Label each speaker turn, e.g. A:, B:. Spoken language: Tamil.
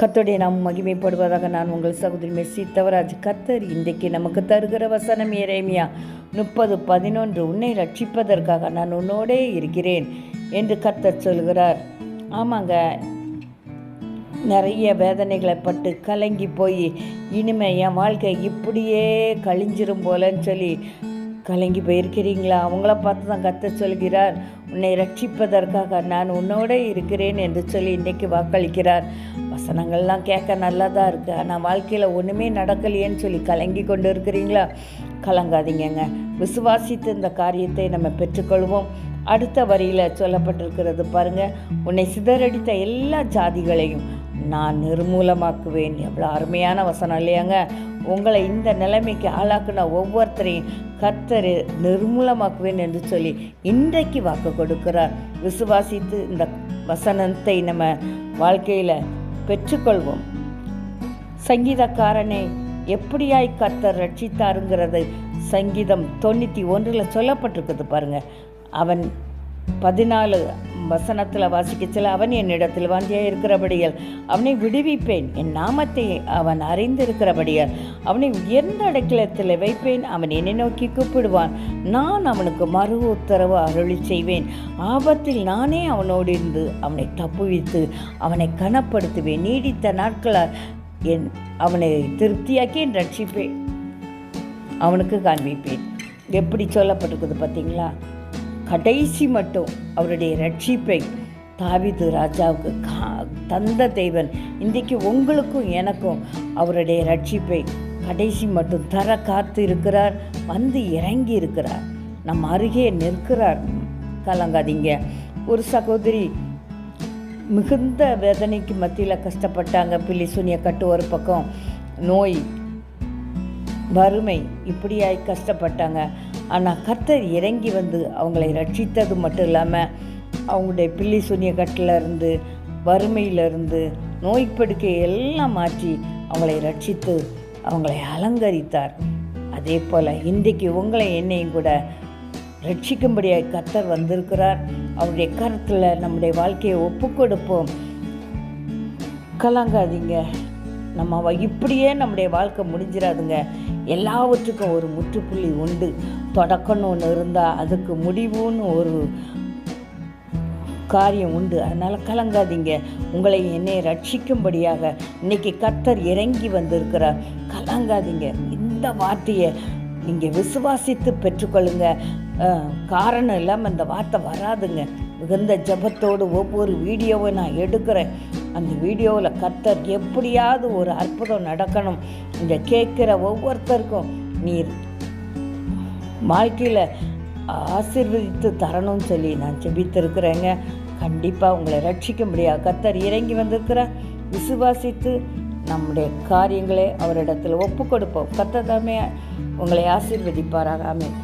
A: கர்த்தருடைய நாம் மகிமைப்படுவதாக. நான் உங்கள் சகோதரி மெஸ்ஸி தவராஜ். கர்த்தர் இன்றைக்கு நமக்கு தருகிற வசனம் எரேமியா 30:11. உன்னை ரட்சிப்பதற்காக நான் உன்னோடே இருக்கிறேன் என்று கர்த்தர் சொல்கிறார். ஆமாங்க, நிறைய வேதனைகளை பட்டு கலங்கி போய் இனிமே என் வாழ்க்கை இப்படியே கழிஞ்சிரும் போலன்னு சொல்லி கலங்கி போயிருக்கிறீங்களா? அவங்கள பார்த்து தான் கர்த்தர் சொல்கிறார், உன்னை ரட்சிப்பதற்காக நான் உன்னோட இருக்கிறேன் என்று சொல்லி இன்றைக்கு வாக்களிக்கிறார். வசனங்கள்லாம் கேட்க நல்லா தான் இருக்குது, ஆனால் வாழ்க்கையில் ஒன்றுமே நடக்கலையேன்னு சொல்லி கலங்கி கொண்டு இருக்கிறீங்களா? கலங்காதீங்கங்க, விசுவாசித்து இந்த காரியத்தை நம்ம பெற்றுக்கொள்வோம். அடுத்த வரியில் சொல்லப்பட்டிருக்கிறது பாருங்கள், உன்னை சிதறடித்த எல்லா ஜாதிகளையும் நான் நிர்மூலமாக்குவேன். எவ்வளோ அருமையான வசனம் இல்லையாங்க? உங்களை இந்த நிலைமைக்கு ஆளாக்குன ஒவ்வொருத்தரையும் கர்த்தர் நிர்மூலமாக்குவேன் என்று சொல்லி இன்றைக்கு வாக்கு கொடுக்கிறார். விசுவாசித்து இந்த வசனத்தை நம்ம வாழ்க்கையில் பெற்றுக்கொள்வோம். சங்கீதக்காரனை எப்படியாய் கர்த்தர் ரட்சித்தாருங்கிறது சங்கீதம் 91 சொல்லப்பட்டிருக்குது பாருங்க. அவன் 14 வசனத்தில் வாசிக்கச்சல, அவன் என்னிடத்தில் வாஞ்சியாக இருக்கிறபடியால் அவனை விடுவிப்பேன், என் நாமத்தை அவன் அறிந்திருக்கிறபடியால் அவனை உயர்ந்த அடைக்கலத்தில் வைப்பேன், அவன் என்னை நோக்கி கூப்பிடுவான், நான் அவனுக்கு மறு உத்தரவு அருளி செய்வேன், ஆபத்தில் நானே அவனோடு இருந்து அவனை தப்புவித்து அவனை கனப்படுத்துவேன், நீடித்த நாட்களால் அவனை திருப்தியாக்கி என் ரட்சிப்பேன் அவனுக்கு காண்பிப்பேன். எப்படி சொல்லப்பட்டிருக்குது பார்த்தீங்களா? கடைசி மட்டும் அவருடைய ரட்சிப்பை தாவீது ராஜாவுக்கு தந்த தேவன் இன்றைக்கு உங்களுக்கும் எனக்கும் அவருடைய ரட்சிப்பை கடைசி மட்டும் தர காத்து இருக்கிறார். வந்து இறங்கி இருக்கிறார், நம்ம அருகே நிற்கிறார். கலங்காதீங்க. ஒரு சகோதரி மிகுந்த வேதனைக்கு மத்தியில் கஷ்டப்பட்டாங்க. பில்லி சூனிய கட்டு ஒரு பக்கம், நோய், வறுமை, இப்படியாய் கஷ்டப்பட்டாங்க. ஆனால் கர்த்தர் இறங்கி வந்து அவங்களை ரட்சித்தது மட்டும் இல்லாமல் அவங்களுடைய பில்லி சூனிய கட்டிலிருந்து, வறுமையிலிருந்து, நோய்ப்படுக்கை எல்லாம் மாற்றி அவங்களை ரட்சித்து அவங்களை அலங்கரித்தார். அதே போல் இன்றைக்கு உங்களை என்னையும் கூட ரட்சிக்கும்படியாக கர்த்தர் வந்திருக்கிறார். அவருடைய கருத்தில் நம்முடைய வாழ்க்கையை ஒப்பு கொடுப்போம். கலங்காதீங்க. நம்ம இப்படியே நம்முடைய வாழ்க்கை முடிஞ்சிடாதுங்க. எல்லாவற்றுக்கும் ஒரு முற்றுப்புள்ளி உண்டு. தொடக்கம்னு ஒன்று இருந்தால் அதுக்கு முடிவுன்னு ஒரு காரியம் உண்டு. அதனால் கலங்காதீங்க. உங்களை என்னை ரட்சிக்கும்படியாக இன்னைக்கு கர்த்தர் இறங்கி வந்திருக்கிறார். கலங்காதீங்க. இந்த வார்த்தையை நீங்கள் விசுவாசித்து பெற்றுக்கொள்ளுங்க. காரணம் இல்லாமல் அந்த வார்த்தை வராதுங்க. மிகுந்த ஜபத்தோடு ஒவ்வொரு வீடியோவை நான் எடுக்கிறேன். அந்த வீடியோவில் கர்த்தர் எப்படியாவது ஒரு அற்புதம் நடக்கணும். இந்த கேட்குற ஒவ்வொருத்தருக்கும் நீர் வாழ்க்கையில் ஆசீர்வதித்து தரணும்னு சொல்லி நான் ஜெபித்திருக்கிறேங்க. கண்டிப்பாக உங்களை ரட்சிக்க முடியாது. கர்த்தர் இறங்கி வந்திருக்கிறார். விசுவாசித்து நம்முடைய காரியங்களை அவரிடத்தில் ஒப்பு கொடுப்போம். கர்த்தர் தாமே உங்களை ஆசீர்வதிப்பாராக. ஆமென்.